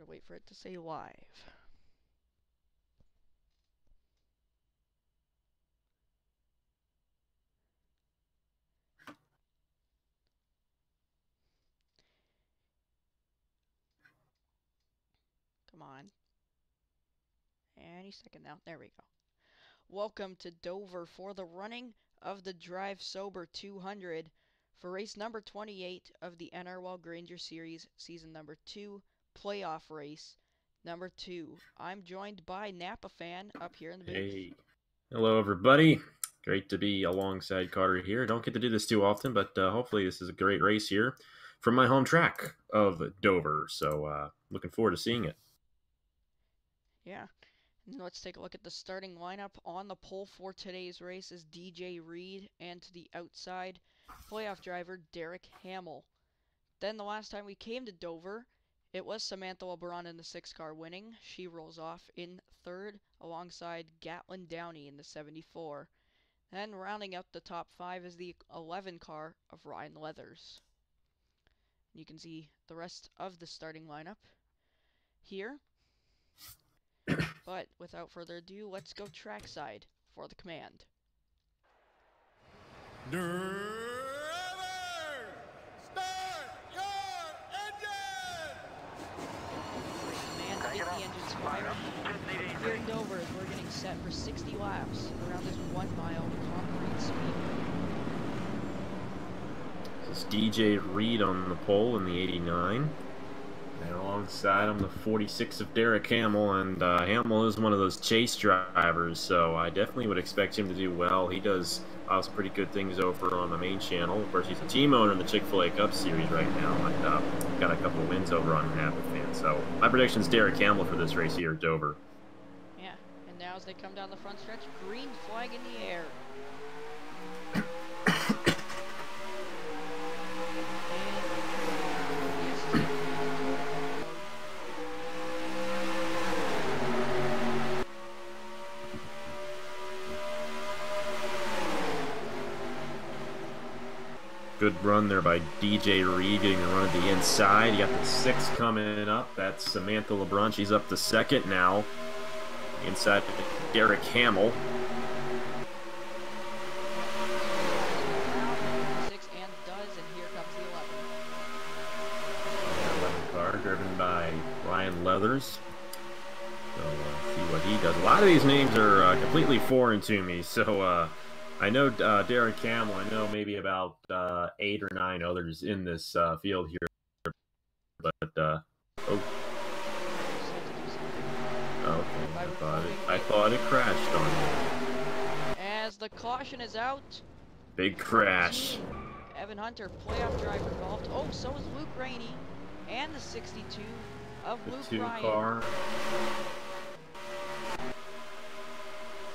Gotta wait for it to say live. Come on. Any second now. There we go. Welcome to Dover for the running of the Drive Sober 200 for race number 28 of the NROL Grainger Series, season number 2, playoff race number 2. I'm joined by NA9AFan up here in the booth. Hey. Hello, everybody. Great to be alongside Carter here. Don't get to do this too often, but hopefully this is a great race here from my home track of Dover. So looking forward to seeing it. Yeah. Let's take a look at the starting lineup. On the pole for today's race is DJ Reed, and to the outside, playoff driver Derek Hamill. Then the last time we came to Dover, it was Samantha LeBron in the 6-car winning. She rolls off in third alongside Gatlin Downey in the 74. Then rounding up the top 5 is the 11-car of Ryan Leathers. You can see the rest of the starting lineup here. But without further ado, let's go trackside for the command. Driver, start your engine! Command, get the engines fired. Here in Dover, we're getting set for 60 laps around this 1-mile concrete speedway. This is DJ Reed on the pole in the 89. And alongside him, the 46 of Derek Hamill, and Hamill is one of those chase drivers, so I definitely would expect him to do well. He does some pretty good things over on the main channel. Of course, he's a team owner in the Chick-fil-A Cup Series right now, and got a couple of wins over on NA9AFan. So my prediction is Derek Hamill for this race here at Dover. Yeah, and now as they come down the front stretch, green flag in the air. Good run there by DJ Reed, getting the run at the inside. You got the 6 coming up. That's Samantha LeBron. She's up to second now. Inside Derek Hamill. 6 and does, and here comes the 11. 11 car driven by Ryan Leathers. So see what he does. A lot of these names are completely foreign to me, so I know Derek Hamill. I know maybe about 8 or 9 others in this field here, but okay. I thought it crashed on you. As the caution is out. Big crash. Evan Hunter, playoff driver involved. Oh, so is Luke Rainey and the 62 of The Luke 2 Ryan. car.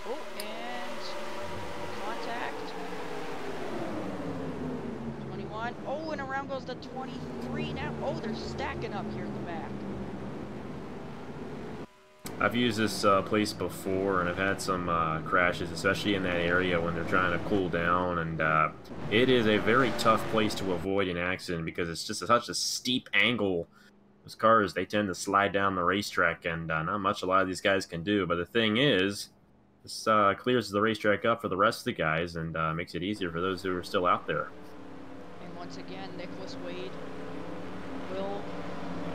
Oh, and contact. 21. Oh, and around goes the 23 now. Oh, they're stacking up here in the back. I've used this place before, and I've had some crashes, especially in that area when they're trying to cool down, and it is a very tough place to avoid an accident because it's just such a steep angle. Those cars, they tend to slide down the racetrack, and not much a lot of these guys can do. But the thing is, this clears the racetrack up for the rest of the guys and makes it easier for those who are still out there. And once again, Nicholas Wade will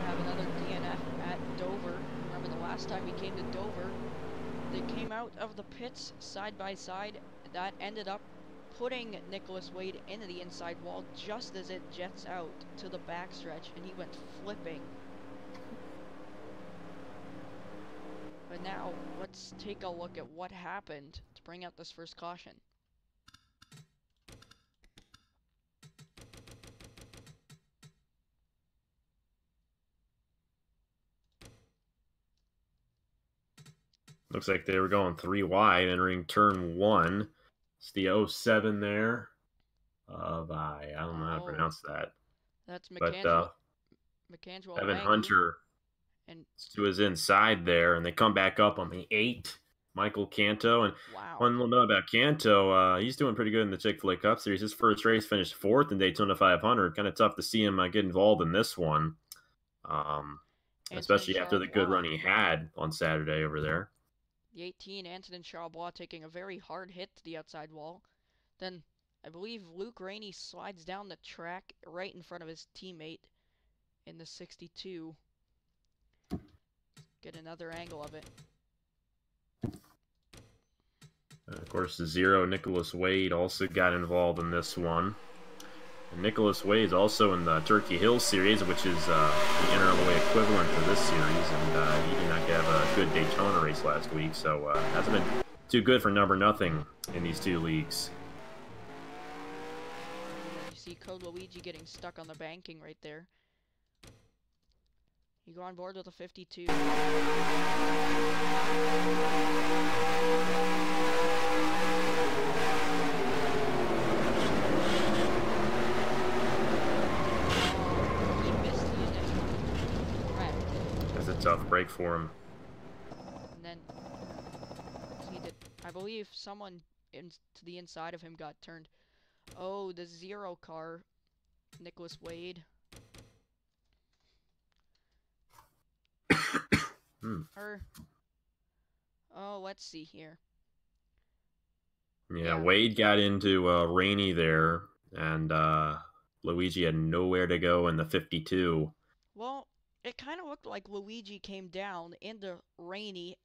have another DNF at Dover. Remember the last time he came to Dover, they came out of the pits side by side. That ended up putting Nicholas Wade into the inside wall just as it jets out to the backstretch, and he went flipping. But now, let's take a look at what happened to bring out this first caution. Looks like they were going 3 wide, entering turn 1. It's the 07 there. I don't know how to pronounce that. That's McAndrew. Evan Wangu. Hunter And to his inside there, and they come back up on the 8. Michael Canto. And wow. one little note about Canto, he's doing pretty good in the Chick-fil-A Cup Series. His first race finished 4th in Daytona 500. Kind of tough to see him get involved in this one. Antonin especially after the good Charbois. run he had on Saturday over there. The 18, Antonin Charbois, taking a very hard hit to the outside wall. Then, I believe Luke Rainey slides down the track right in front of his teammate in the 62. Get another angle of it. Of course, the 0, Nicholas Wade, also got involved in this one. And Nicholas Wade is also in the Turkey Hill Series, which is the NROL equivalent to this series, and he did not have a good Daytona race last week, so hasn't been too good for number nothing in these two leagues. You see Code Luigi getting stuck on the banking right there. You go on board with a 52. That's a tough break for him. And then he did. I believe someone to the inside of him got turned. Oh, the 0 car, Nicholas Wade. Oh, let's see here. Yeah, Wade got into Rainey there, and Luigi had nowhere to go in the 52. Well, it kind of looked like Luigi came down into Rainey,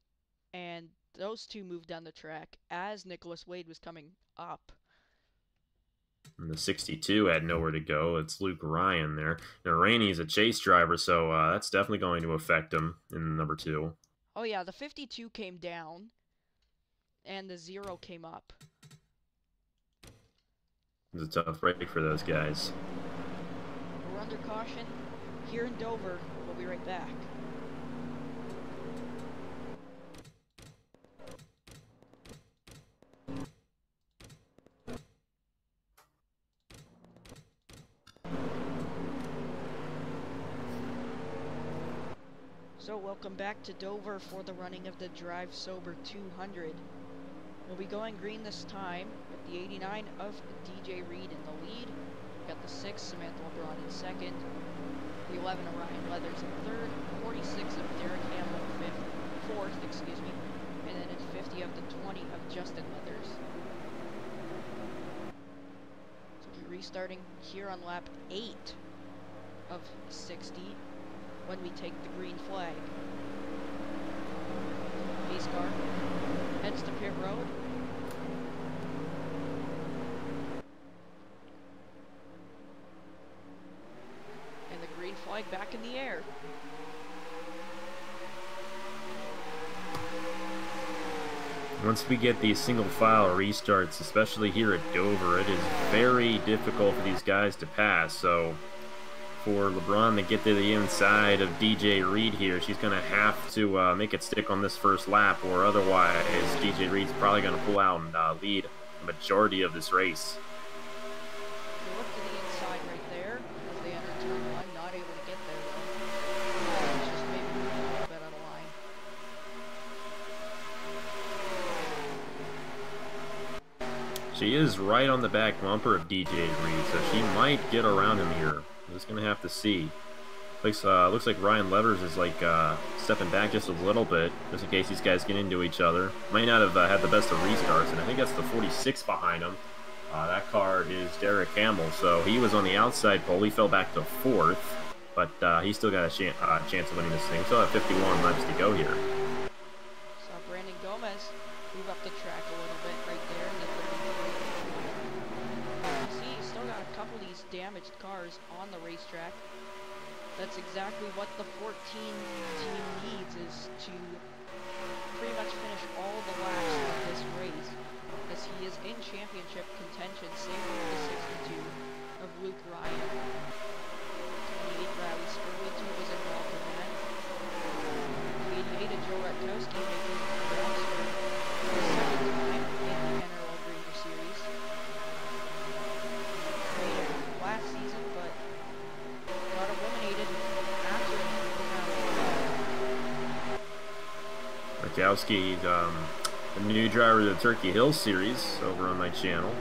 and those two moved down the track as Nicholas Wade was coming up. And the 62 had nowhere to go. It's Luke Ryan there. Now, Rainey's a chase driver, so that's definitely going to affect him in number 2. Oh yeah, the 52 came down, and the 0 came up. It was a tough break for those guys. We're under caution here in Dover. We'll be right back. So welcome back to Dover for the running of the Drive Sober 200. We'll be going green this time with the 89 of DJ Reed in the lead. We've got the 6, Samantha LeBron in second. The 11 of Ryan Leathers in third. 46 of Derek Hamill in fourth, and then in 50 of the 20 of Justin Leathers. So we'll be restarting here on lap 8 of 60 when we take the green flag. Pace car heads to pit road. And the green flag back in the air. Once we get these single file restarts, especially here at Dover, it is very difficult for these guys to pass. So for LeBron to get to the inside of DJ Reed here, she's going to have to make it stick on this first lap, or otherwise DJ Reed's probably going to pull out and lead the majority of this race. So look to the inside right there as they enter turn 1, not able to get there though. It's just maybe moving a little bit out of line. She is right on the back bumper of DJ Reed, so she might get around him here. We're just going to have to see. Looks like Ryan Levers is like stepping back just a little bit, just in case these guys get into each other. Might not have had the best of restarts, and I think that's the 46 behind him. That car is Derek Hamill, so he was on the outside pole. He fell back to 4th, but he still got a chance of winning this thing. Still have 51 laps to go here. So Brandon Gomez move up the track a little bit right there in the 33. You see, he's still got a couple of these damaged cars on the racetrack. That's exactly what the 14 team needs, is to pretty much finish all the laps of this race, as he is in championship contention, same with the 62 of Luke Ryan. 28 Riley Spurway was involved in that. The 88 of Joe Ratkowski making the rounds for the second time in the NROL Grainger Series. Made it last season, but got eliminated after the round. Ratkowski, the new driver of the Turkey Hill Series over on my channel.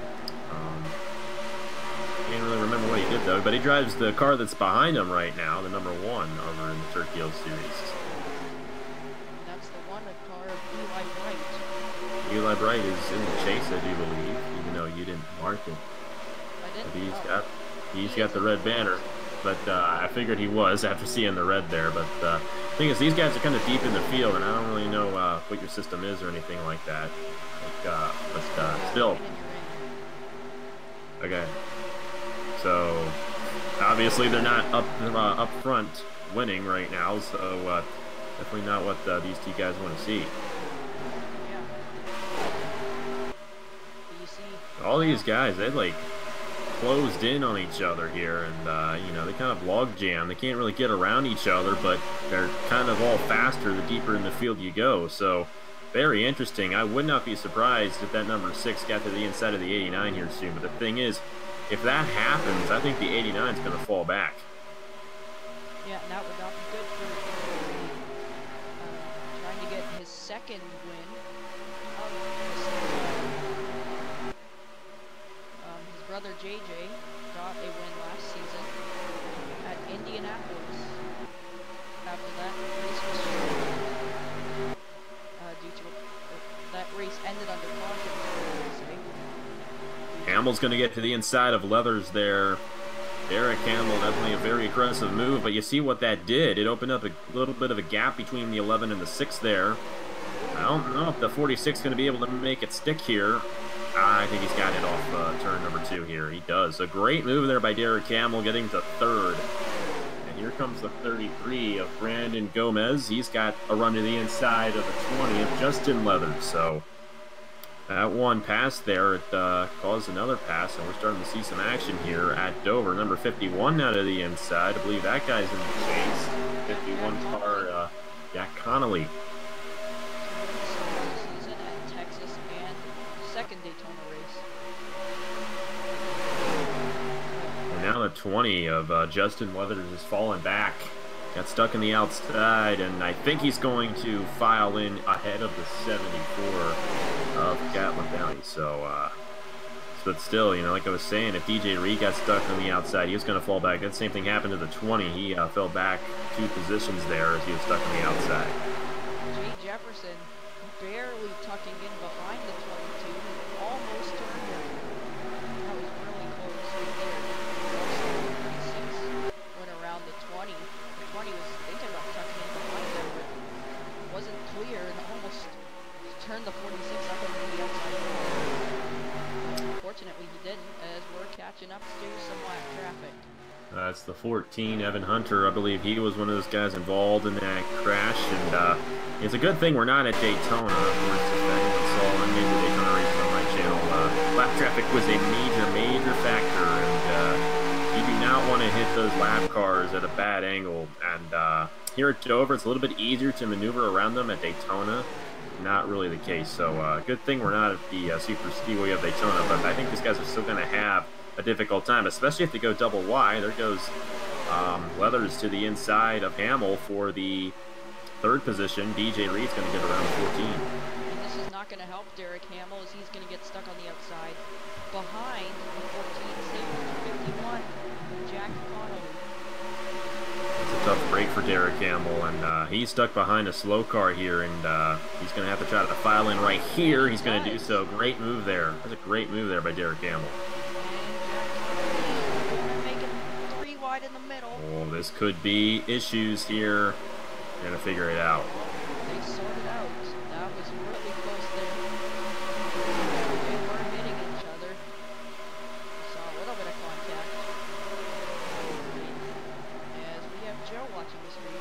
Can't really remember what he did though, but he drives the car that's behind him right now, the number 1 over in the Turkey Hill Series. That's the wanted car of Eli Bright. Eli Bright is in the chase, I do believe, even though you didn't mark it. I didn't. But he's got the red banner. But I figured he was after seeing the red there. But the thing is, these guys are kind of deep in the field, and I don't really know what your system is or anything like that. But still. Okay. So obviously they're not up front winning right now, so definitely not what these two guys want to see. All these guys, they like closed in on each other here, and you know, they kind of log jam. They can't really get around each other, but they're kind of all faster the deeper in the field you go. So very interesting. I would not be surprised if that number 6 got to the inside of the 89 here soon. But the thing is, if that happens, I think the 89 is going to fall back. Yeah, and that would not be good for trying to get his second win. His brother JJ got a win last season at Indianapolis. After that, the race was short due to that race ended under caution. Hamill's going to get to the inside of Leathers there. Derek Hamill, definitely a very aggressive move, but you see what that did. It opened up a little bit of a gap between the 11 and the 6 there. I don't know if the 46 is going to be able to make it stick here. I think he's got it off turn number 2 here. He does. A great move there by Derek Hamill, getting to 3rd. And here comes the 33 of Brandon Gomez. He's got a run to the inside of the 20 of Justin Leathers. So that one pass there, it caused another pass, and we're starting to see some action here at Dover. Number 51 now to the inside. I believe that guy's in the chase. 51 car, Jack Connolly. Season at Texas and second Daytona race. And now the 20 of Justin Leathers is falling back. Got stuck in the outside, and I think he's going to file in ahead of the 74 of Gatlin Valley. So, but still, you know, like I was saying, if DJ Reed got stuck on the outside, he was going to fall back. That same thing happened to the 20. He fell back 2 positions there as he was stuck on the outside. Jay Jefferson barely tucking in behind the 22, almost turned him. That was really close right there. 26 went around the 20. The 20 was thinking about tucking in behind him, but wasn't clear and almost turned the 46 up into the outside. Fortunately, he didn't, as we're catching up to some lap traffic. That's the 14, Evan Hunter. I believe he was one of those guys involved in that crash, and it's a good thing we're not at Daytona. Of course, if anyone saw any of the Daytona races on my channel, lap traffic was a major factor, and you do not want to hit those lap cars at a bad angle. And here at Dover, it's a little bit easier to maneuver around them. At Daytona, not really the case. So good thing we're not at the Super Speedway of Daytona, but I think these guys are still going to have a difficult time, especially if they go double wide. There goes Leathers to the inside of Hamill for the 3rd position. DJ Reed's going to get around 14. And this is not going to help Derek Hamill, as he's going to get stuck on the outside behind the 14, safety 51, Jack Connolly. It's a tough break for Derek Hamill, and he's stuck behind a slow car here, and he's going to have to try to file in right here. He's going to do so. Great move there. That's a great move there by Derek Hamill. In the middle. Oh, this could be issues here. They're gonna figure it out. They sorted out. That was really close there. They were hitting each other. Saw a little bit of contact. As we have Joe watching the stream.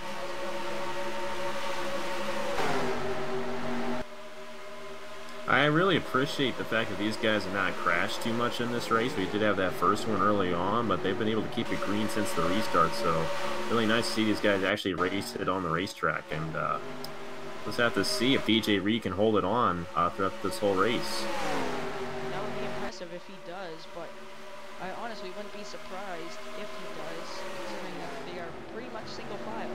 I really appreciate the fact that these guys have not crashed too much in this race. We did have that first one early on, but they've been able to keep it green since the restart, so really nice to see these guys actually race it on the racetrack. And let's have to see if DJ Reed can hold it on throughout this whole race. That would be impressive if he does, but I honestly wouldn't be surprised if he does, considering that they are pretty much single file.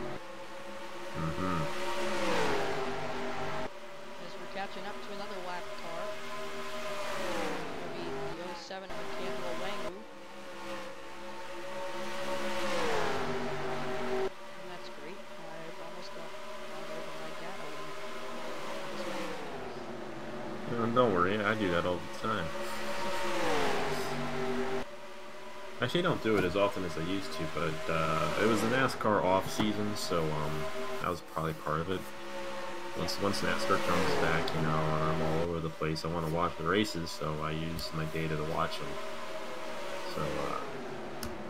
Catching up to another lap car. It'll be the 07 of Campbell Wangu. don't worry, I do that all the time. Actually, I don't do it as often as I used to, but it was the NASCAR off season, so that was probably part of it. Once NASCAR comes back, you know, I'm all over the place. I want to watch the races, so I use my data to watch them. So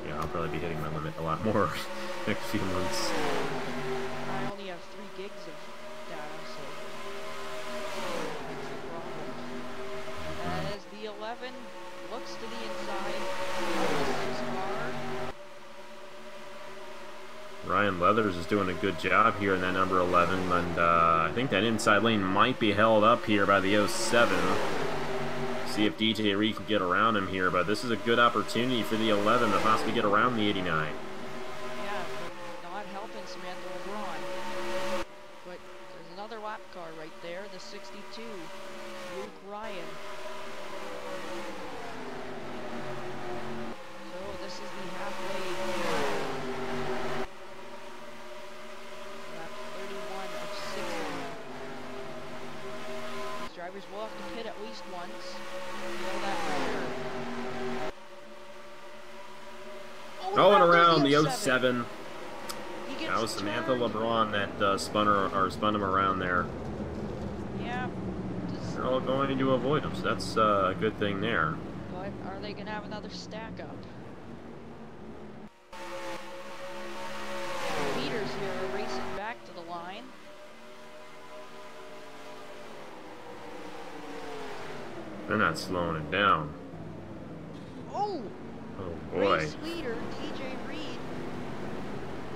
yeah, I'll probably be hitting my limit a lot more next few months. I only have 3 gigs of data, so that's a problem. As the 11 looks to the inside of the 6 car. Ryan Leathers is doing a good job here in that number 11, and I think that inside lane might be held up here by the 07. See if DJ Reed can get around him here, but this is a good opportunity for the 11 to possibly get around the 89. Yeah, but not helping Samantha LeBron. But there's another lap car right there, the 62, Luke Ryan. So this is the halfway. Lap 31 of 60. These drivers will have to pit at least once. Feel that pressure. Oh, and around the 07. That was Samantha LeBron that spun him around there. Yeah. They're all going to avoid him, so that's a good thing there. But are they going to have another stack up? Leaders here are racing back to the line. They're not slowing it down. Oh! Oh boy. Race leader, DJ Reed.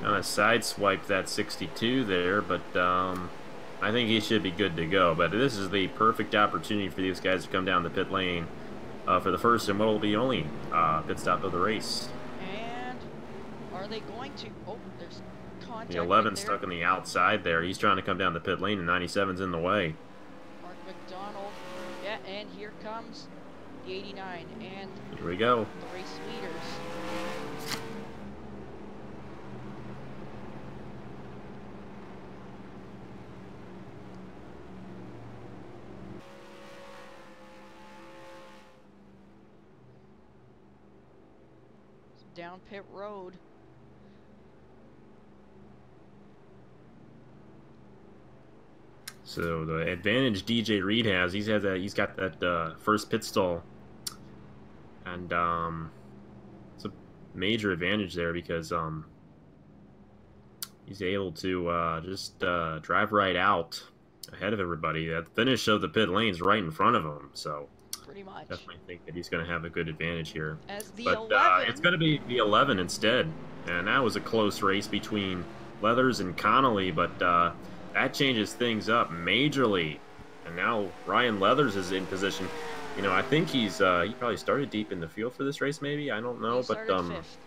Kind of sideswiped that 62 there, but I think he should be good to go. But this is the perfect opportunity for these guys to come down the pit lane for the first and what will be only pit stop of the race. And are they going to... Oh, there's contact. The 11 right stuck on the outside there. He's trying to come down the pit lane, and 97's in the way. Mark McDonald. Yeah, and here comes the 89 and Here we go. the race leaders. Down pit road. So the advantage DJ Reed has, he's got that first pit stall, and it's a major advantage there because he's able to just drive right out ahead of everybody. That finish of the pit lane's right in front of him, so Pretty much. definitely think that he's going to have a good advantage here. As the But 11. it's going to be the 11 instead, and that was a close race between Leathers and Connolly, but that changes things up majorly. And now Ryan Leathers is in position. You know, I think he probably started deep in the field for this race, maybe. I don't know, He started fifth.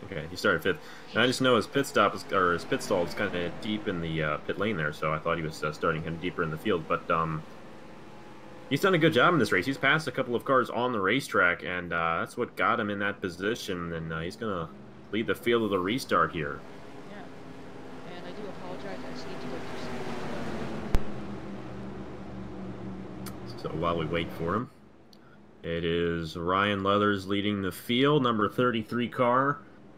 Okay, he started 5th. And I just know his pit stop his pit stall is kind of deep in the pit lane there, so I thought he was starting kind of deeper in the field. But he's done a good job in this race. He's passed a couple of cars on the racetrack, and that's what got him in that position. And he's gonna lead the field of the restart here. Yeah. And I do apologize. I just need to go through something. So while we wait for him, it is Ryan Leathers leading the field, number 33 car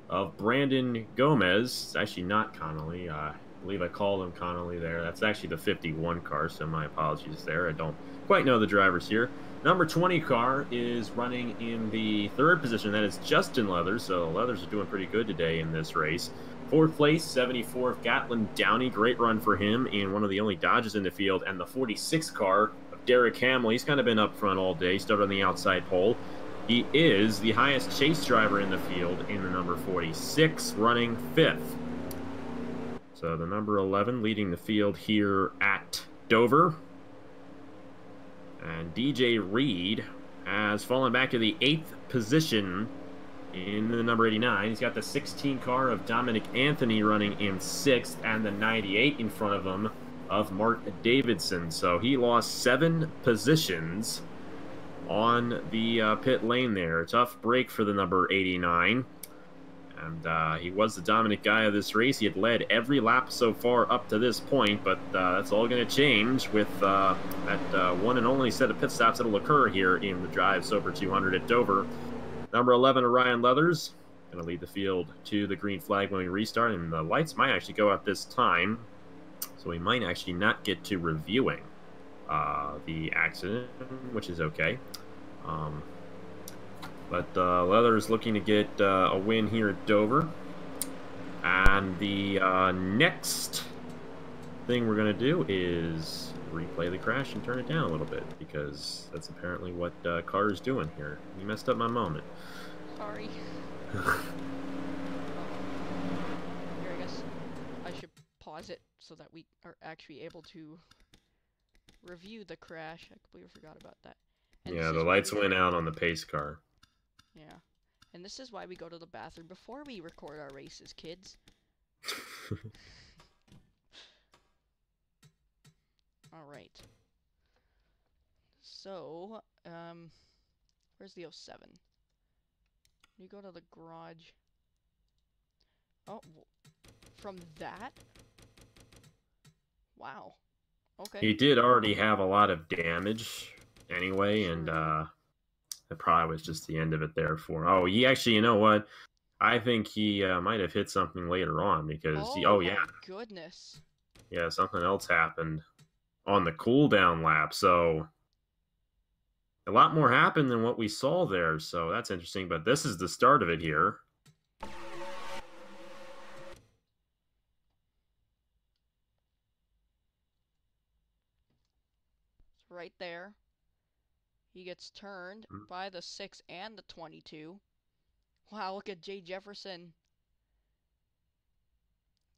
of Brandon Gomez. It's actually not Connolly. I believe I called him Connolly there. That's actually the 51 car, so my apologies there. I don't quite know the drivers here. Number 20 car is running in the 3rd position. That is Justin Leathers, so Leathers are doing pretty good today in this race. 4th place, 74 of Gatlin Downey. Great run for him in one of the only Dodges in the field. And the 46 car of Derek Hamill. He's kind of been up front all day. Started on the outside pole. He is the highest chase driver in the field in the number 46, running 5th. So the number 11 leading the field here at Dover. And DJ Reed has fallen back to the 8th position in the number 89. He's got the 16 car of Dominic Anthony running in 6th, and the 98 in front of him of Mark Davidson. So he lost 7 positions on the pit lane there. A tough break for the number 89. And he was the dominant guy of this race. He had led every lap so far up to this point, but that's all going to change with that one and only set of pit stops that will occur here in the Drive Sober 200 at Dover. Number 11, Orion Leathers, going to lead the field to the green flag when we restart, and the lights might actually go out this time, so we might actually not get to reviewing the accident, which is okay. But Leathers looking to get a win here at Dover. And the next thing we're going to do is replay the crash and turn it down a little bit, because that's apparently what Carr is doing here. You messed up my moment. Sorry. Here, I guess I should pause it so that we are actually able to review the crash. I completely forgot about that. And yeah, the lights went out on the pace car. Yeah. And this is why we go to the bathroom before we record our races, kids. Alright. So, where's the 07? You go to the garage. Oh, from that? Wow. Okay. He did already have a lot of damage anyway, and it probably was just the end of it there for him. Oh, he actually, you know what? I think he might have hit something later on, because my goodness. Yeah, something else happened on the cooldown lap, so a lot more happened than what we saw there, so that's interesting, but this is the start of it here. Right there. He gets turned by the 6 and the 22. Wow, look at Jay Jefferson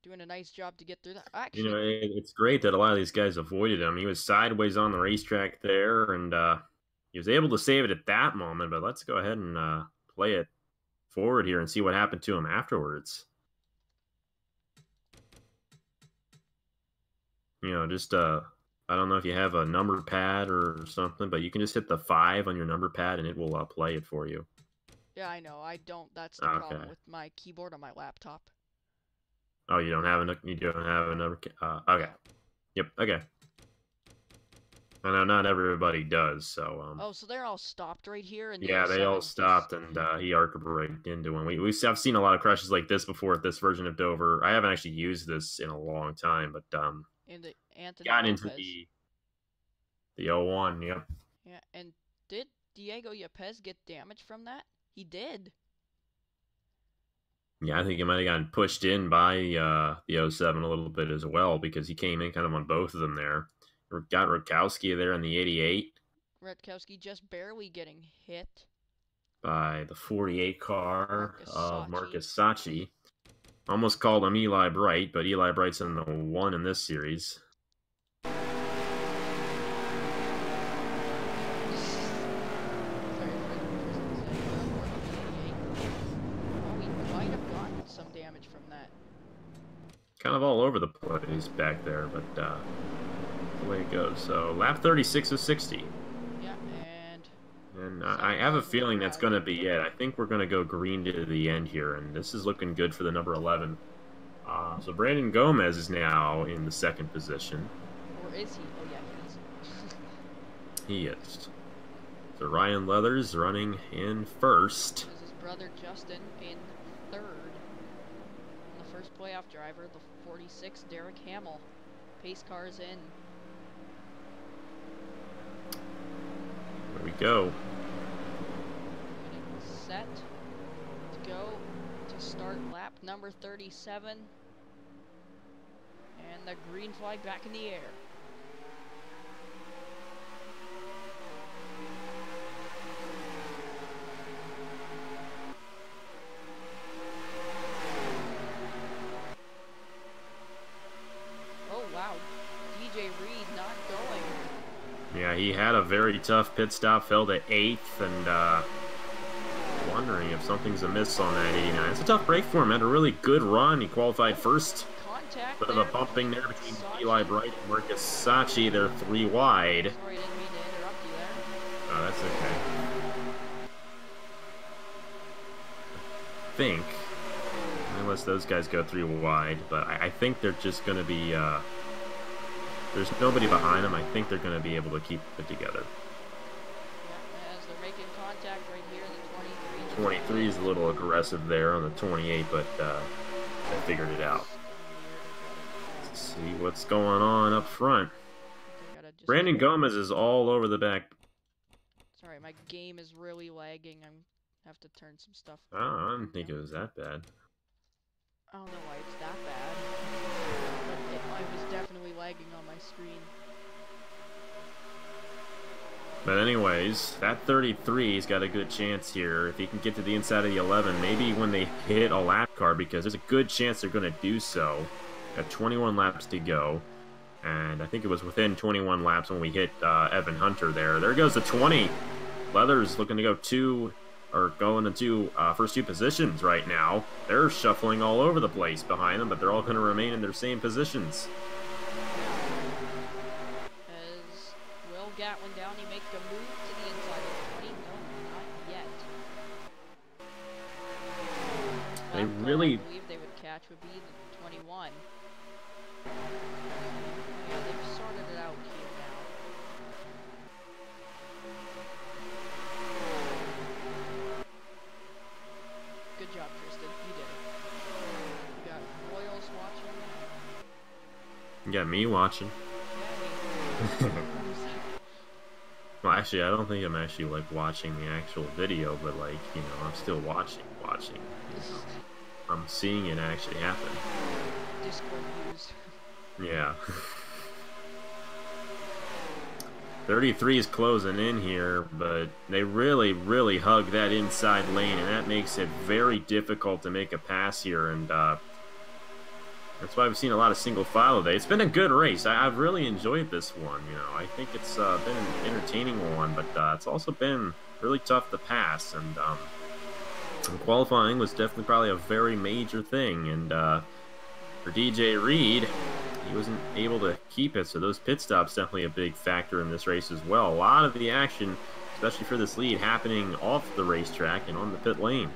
doing a nice job to get through that. Actually, you know, it's great that a lot of these guys avoided him. He was sideways on the racetrack there, and he was able to save it at that moment, but let's go ahead and play it forward here and see what happened to him afterwards. You know, just I don't know if you have a number pad or something, but you can just hit the 5 on your number pad and it will play it for you. Yeah, I know. I don't. That's the problem with my keyboard on my laptop. Oh, you don't have a number. Okay. Yep. Okay. I know not everybody does, so. Oh, so they're all stopped right here, and yeah, they all stopped, and he arc-braked into one. I've seen a lot of crashes like this before at this version of Dover. I haven't actually used this in a long time, but and the Anthony got Lopez. into the 01. Yep. Yeah, and did Diego Yepes get damage from that? He did. Yeah, I think he might have gotten pushed in by the 07 a little bit as well, because he came in kind of on both of them there. Got Rutkowski there in the 88. Rutkowski just barely getting hit by the 48 car of Marcus Sachi. Sachi. Almost called him Eli Bright, but Eli Bright's in the 1 in this series. Kind of all over the place back there, but the way it goes. So lap 36 of 60. Yeah, and I have a feeling that's going to be it. I think we're going to go green to the end here, and this is looking good for the number 11. So Brandon Gomez is now in the 2nd position. Or is he? Oh yeah, he is. So Ryan Leathers running in 1st. This is his brother Justin in 3rd. And the first playoff driver, the 46, Derek Hamill. Pace cars in. There we go. Getting set to go to start lap number 37. And the green flag back in the air. Yeah, he had a very tough pit stop, fell to 8th, and wondering if something's amiss on that 89. It's a tough break for him. Had a really good run. He qualified first. Bit of a bumping there between Eli Bright and Marcus Sachi. They're 3 wide. Sorry, didn't mean to interrupt you there. Oh, that's okay. I think unless those guys go 3 wide. But I think they're just going to be, there's nobody behind them. I think they're going to be able to keep it together. Yeah, as they're making contact right here, the 23 is a little aggressive there on the 28, but they figured it out. Let's see what's going on up front. Brandon Gomez is all over the back. Sorry, my game is really lagging. I have to turn some stuff. Oh, I didn't think it was that bad. I don't know why it's that bad, but it was definitely lagging on my screen. But anyways, that 33's got a good chance here. If he can get to the inside of the 11, maybe when they hit a lap car, because there's a good chance they're going to do so. Got 21 laps to go. And I think it was within 21 laps when we hit Evan Hunter there. There goes the 20. Leather's looking to go into first 2 positions right now. They're shuffling all over the place behind them, but they're all going to remain in their same positions. As Will Gatlin down, he makes a move to the inside of the 20. No, not yet. They really... I believe they would catch would be the 21. Yeah, they've sorted it out here now. Good job, Tristan. You did it. You got Royals watching. You got me watching. Yeah, Well, actually, I don't think I'm actually, like, watching the actual video, but, like, you know, I'm still watching. I'm seeing it actually happen. Discord views. Yeah. 33 is closing in here, but they really, really hug that inside lane, and that makes it very difficult to make a pass here, and that's why we've seen a lot of single file today. It's been a good race. I've really enjoyed this one, you know. I think it's been an entertaining one, but it's also been really tough to pass, and qualifying was definitely probably a very major thing, and for DJ Reed, he wasn't able to keep it, so those pit stops definitely a big factor in this race as well. A lot of the action, especially for this lead, happening off the racetrack and on the pit lane.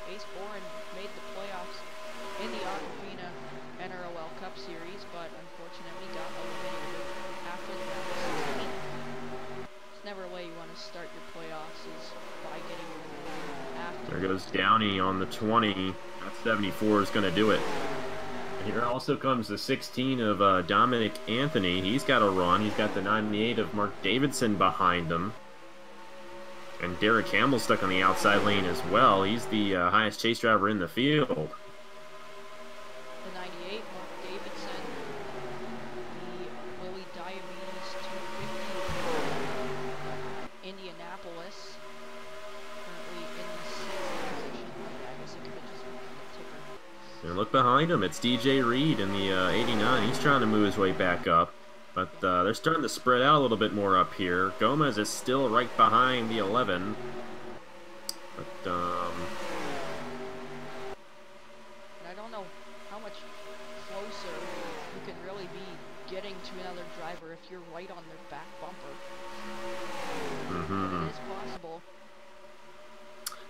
Ace Boren made the playoffs in the Aquafina NROL Cup Series, but unfortunately got eliminated after the round of 16. It's never a way you want to start your playoffs is by getting eliminated after. There goes Downey on the 20. That 74 is going to do it. Here also comes the 16 of Dominic Anthony. He's got a run. He's got the 98 of Mark Davidson behind him. And Derek Hamill stuck on the outside lane as well. He's the highest chase driver in the field. The 98, Mark Davidson, the Lily Diabetes 250, Indianapolis, currently in the 6th position. I guess it could have just been the ticker. And look behind him, it's DJ Reed in the 89. He's trying to move his way back up. But they're starting to spread out a little bit more up here. Gomez is still right behind the 11. But, I don't know how much closer you can really be getting to another driver if you're right on their back bumper. It is possible.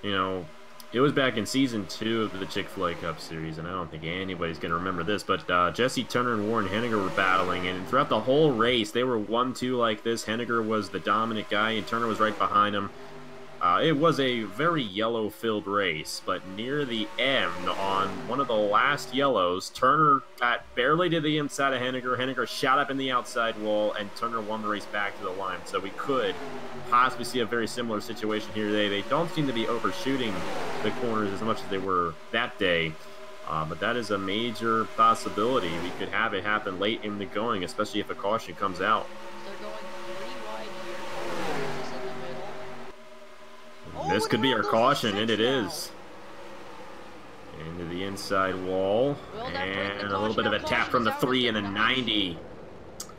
You know, it was back in Season 2 of the Chick-fil-A Cup Series, and I don't think anybody's going to remember this, but Jesse Turner and Warren Henniger were battling, and throughout the whole race, they were 1-2 like this. Henniger was the dominant guy, and Turner was right behind him. It was a very yellow-filled race, but near the end, on one of the last yellows, Turner got barely to the inside of Henniger. Henniger shot up in the outside wall, and Turner won the race back to the line. So we could possibly see a very similar situation here today. They don't seem to be overshooting the corners as much as they were that day, but that is a major possibility. We could have it happen late in the going, especially if a caution comes out. They're going 3 wide here. Just in the middle. This could be our caution, and it is. Into the inside wall, and a little bit of a tap from the 3 and the 90.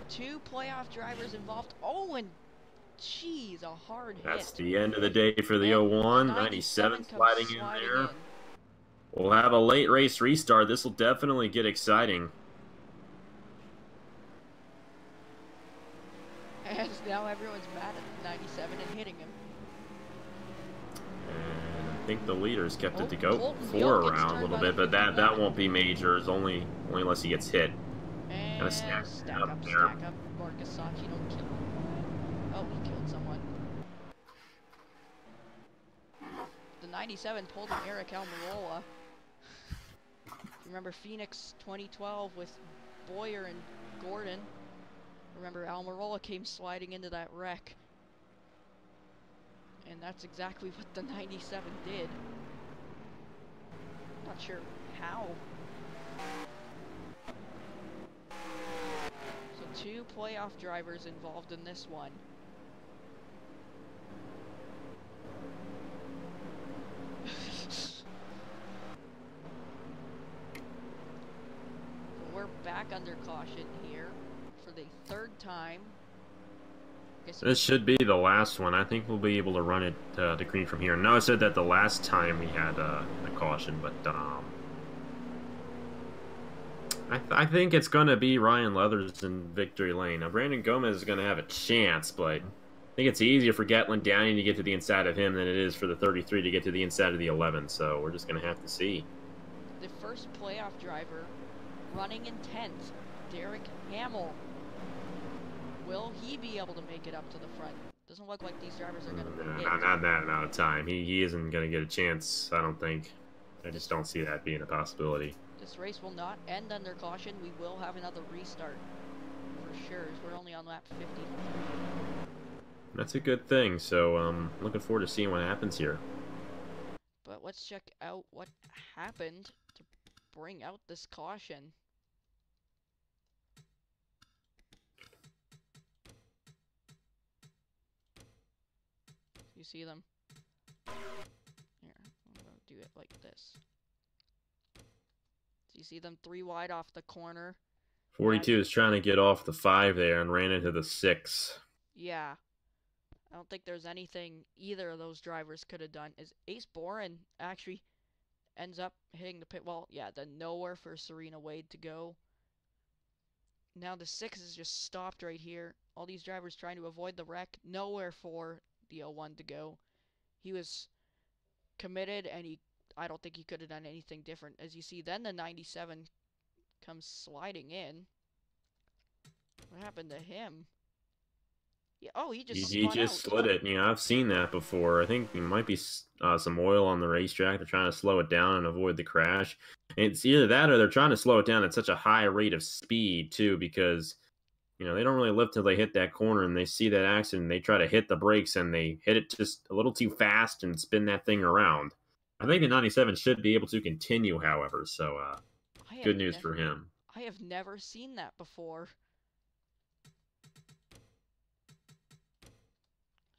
2 playoff drivers involved. Oh, and jeez, a hard hit. That's the end of the day for the 01. 97 sliding in there. We'll have a late race restart. This will definitely get exciting. And now everyone's mad at 97 and hitting him. think the leader's kept it to Oh, go Colton 4 Hill gets around a turned little by the bit, but that 57. won't be majors. Only unless he gets hit. Kind of And stack up up, there. stack up. Marcasacci, don't kill him. Oh, he killed someone. The 97 pulled an Eric Almirola. Remember Phoenix 2012 with Boyer and Gordon? Remember Almirola came sliding into that wreck. And that's exactly what the 97 did. Not sure how. So 2 playoff drivers involved in this one. We're back under caution here for the 3rd time. This should be the last one. I think we'll be able to run it to green from here. No, I said that the last time we had a caution, but I think it's going to be Ryan Leathers in victory lane. Now, Brandon Gomez is going to have a chance, but I think it's easier for Gatlin Downing to get to the inside of him than it is for the 33 to get to the inside of the 11, so we're just going to have to see. The first playoff driver running in 10th, Derek Hamill. Will he be able to make it up to the front? Doesn't look like these drivers are going to hit. Not that amount of time. He isn't going to get a chance, I don't think. I just don't see that being a possibility. This race will not end under caution. We will have another restart for sure. We're only on lap 50. That's a good thing, so looking forward to seeing what happens here. But let's check out what happened to bring out this caution. You see them? Here, I'm gonna do it like this. So you see them 3 wide off the corner. 42 is trying to get off the 5 there and ran into the 6. Yeah. I don't think there's anything either of those drivers could have done. Is Ace Boren actually ends up hitting the pit wall? Yeah, then nowhere for Serena Wade to go. Now the 6 is just stopped right here. All these drivers trying to avoid the wreck. Nowhere for the 01 to go. He was committed, and I don't think he could have done anything different. As you see, then the 97 comes sliding in. What happened to him? Yeah, oh, he just He just slid it. You know, I've seen that before. I think there might be some oil on the racetrack. They're trying to slow it down and avoid the crash. And it's either that or they're trying to slow it down at such a high rate of speed, too, because, you know, they don't really live till they hit that corner and they see that accident and they try to hit the brakes and they hit it just a little too fast and spin that thing around. I think the 97 should be able to continue, however, so good news for him. I have never seen that before.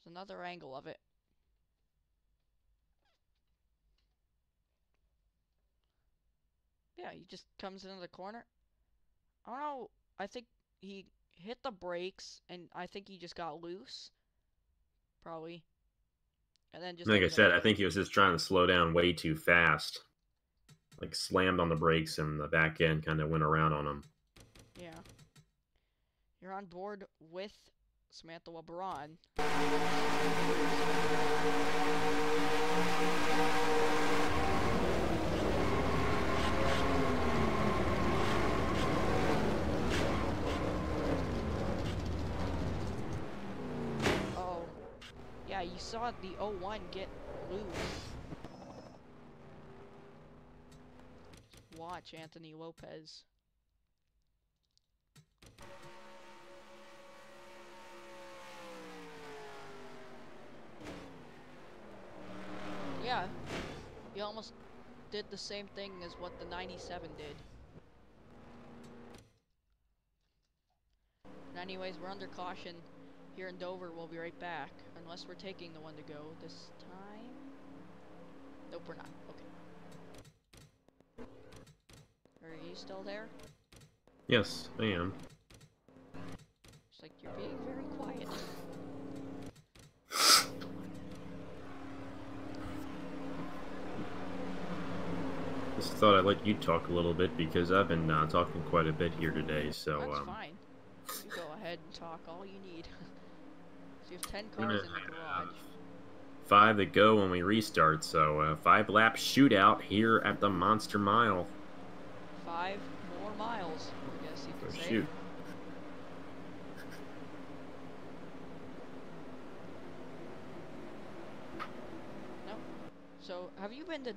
There's another angle of it. Yeah, he just comes into the corner. I don't know. I think he hit the brakes, and I think he just got loose. Probably. And then just like I said, I think he was just trying to slow down way too fast. Like, slammed on the brakes, and the back end kind of went around on him. Yeah. You're on board with Samantha LeBron. Oh. Yeah, you saw the 01 get loose. Watch Anthony Lopez. Yeah, he almost did the same thing as what the 97 did. And anyways, we're under caution here in Dover. We'll be right back, unless we're taking the one to go this time. Nope, we're not. Okay. Are you still there? Yes, I am. It's like you're being very quiet. Just thought I'd let you talk a little bit because I've been talking quite a bit here today. So that's fine. You go ahead and talk all you need. So you have 10 cars in the garage. 5 to go when we restart. So 5-lap shootout here at the Monster Mile. 5 more miles, I guess you could Oh, say. shoot. No. So, have you been to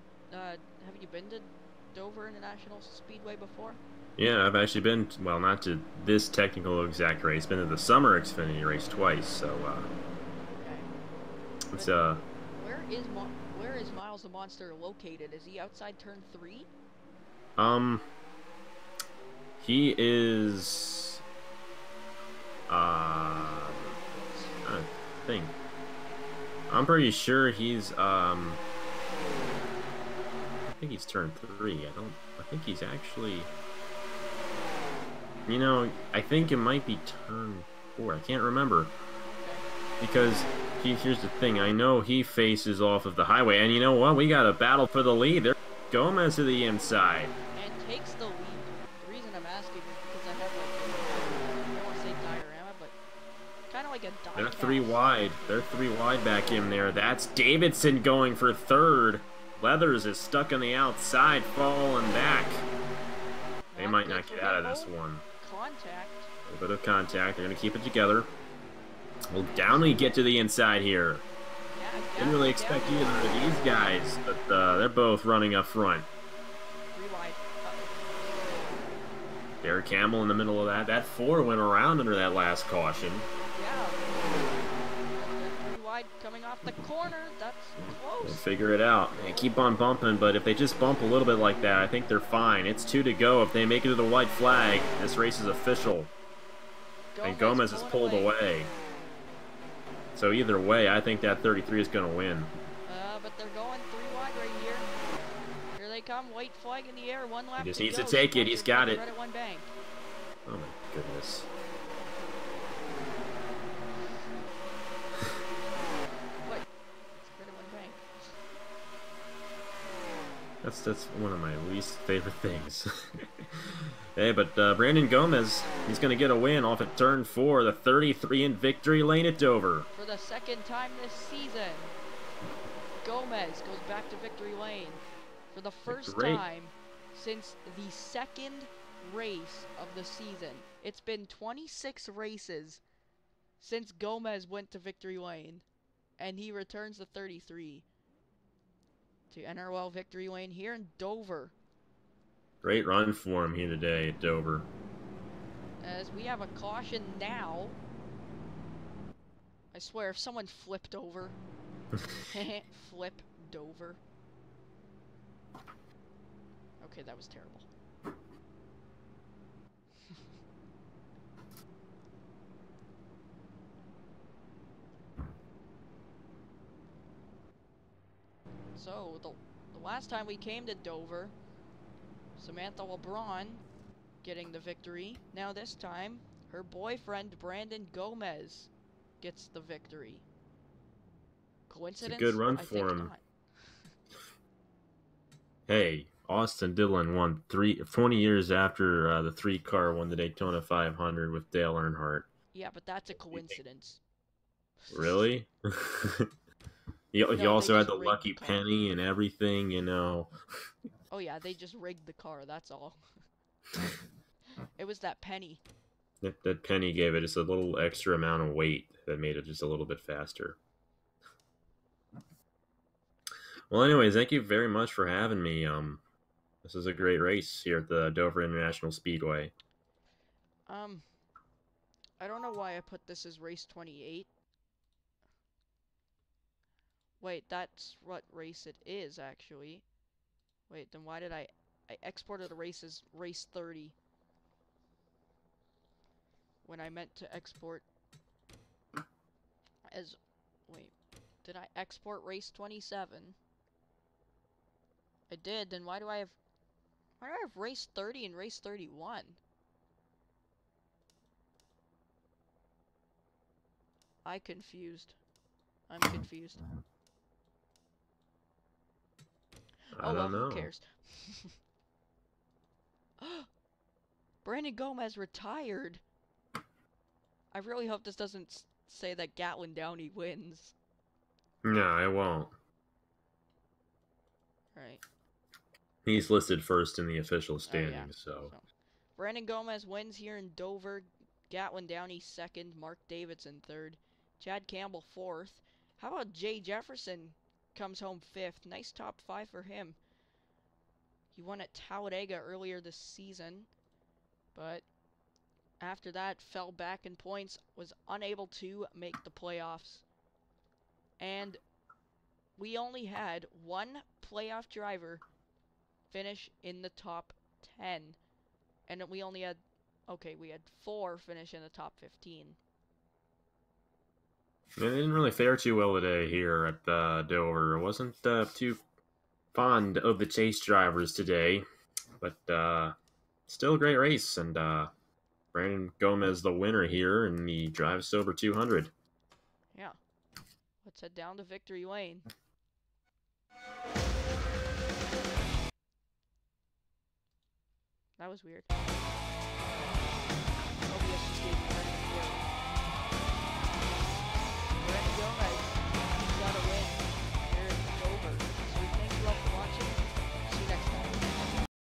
Dover International Speedway before? Yeah, I've actually been, well, not to this technical exact race, been to the Summer Xfinity race twice, so, Okay. it's, But where is Miles the Monster located? Is he outside turn 3? He is, I think. I'm pretty sure he's, I think he's turn 3. I think he's actually, you know, I think it might be turn 4. I can't remember. Because here's the thing. I know he faces off of the highway. And you know what? We got a battle for the lead. There's Gomez to the inside. And takes the lead. The reason I'm asking is because I have like, I don't want to say diorama, but kind of like a die They're cast. 3 wide. They're 3 wide back in there. That's Davidson going for third. Leathers is stuck on the outside, falling back. They might not get out of this one. Contact. A little bit of contact. They're going to keep it together. Well, Downey get to the inside here. Yeah, Didn't really expect either of these guys, but they're both running up front. 3 wide. Derek Hamill in the middle of that. That 4 went around under that last caution. Yeah. 3 wide coming off the corner. That's We'll close. figure it out. They keep on bumping, but if they just bump a little bit like that, I think they're fine. It's 2 to go. If they make it to the white flag, this race is official. And Gomez is pulled away. So either way, I think that 33 is going to win. But they're going 3 wide right here. Here they come, white flag in the air, 1 lap He just to needs go. to take it. He's got it. Right at 1 bank. Oh my goodness. What? Right at 1 bank. That's one of my least favorite things. Hey, but Brandon Gomez, he's going to get a win off at turn 4, the 33 in victory lane at Dover. For the 2nd time this season, Gomez goes back to victory lane. For the first time since the 2nd race of the season. It's been 26 races since Gomez went to victory lane. And he returns the 33 to NROL victory lane here in Dover. Great run for him here today at Dover. As we have a caution now. I swear, if someone flipped over. Flip Dover. Okay, that was terrible. So, the last time we came to Dover, Samantha LeBron getting the victory. Now this time, her boyfriend Brandon Gomez gets the victory. Coincidence? It's a good run I for think him. not. Hey, Austin Dillon won 20 years after the 3-car won the Daytona 500 with Dale Earnhardt. Yeah, but that's a coincidence. Really? He No, also they had just the rigged lucky the car. penny and everything, you know. Oh yeah, they just rigged the car, that's all. It was that penny. That penny gave it just a little extra amount of weight that made it just a little bit faster. Well, anyways, thank you very much for having me. This is a great race here at the Dover International Speedway. I don't know why I put this as race 28. Wait, that's what race it is, actually. Wait, then why did I exported the race as race 30. When I meant to export as, wait, did I export race 27? I did, then why do I have race 30 and race 31? I'm confused. I don't know. Who cares? Brandon Gomez retired. I really hope this doesn't say that Gatlin Downey wins. No, it won't. Right. He's listed first in the official Oh, yeah. standings, so. So, Brandon Gomez wins here in Dover. Gatlin Downey second. Mark Davidson third. Chad Campbell fourth. How about Jay Jefferson comes home fifth? Nice top 5 for him. He won at Talladega earlier this season, but after that fell back in points, was unable to make the playoffs. And we only had one playoff driver finish in the top 10. And we only had, okay, we had 4 finish in the top 15. They didn't really fare too well today here at Dover. I wasn't too fond of the chase drivers today, but still a great race. And Brandon Gomez, the winner here in the Drive Sober 200. Yeah. Let's head down to victory lane. That was weird. OBS just gave me a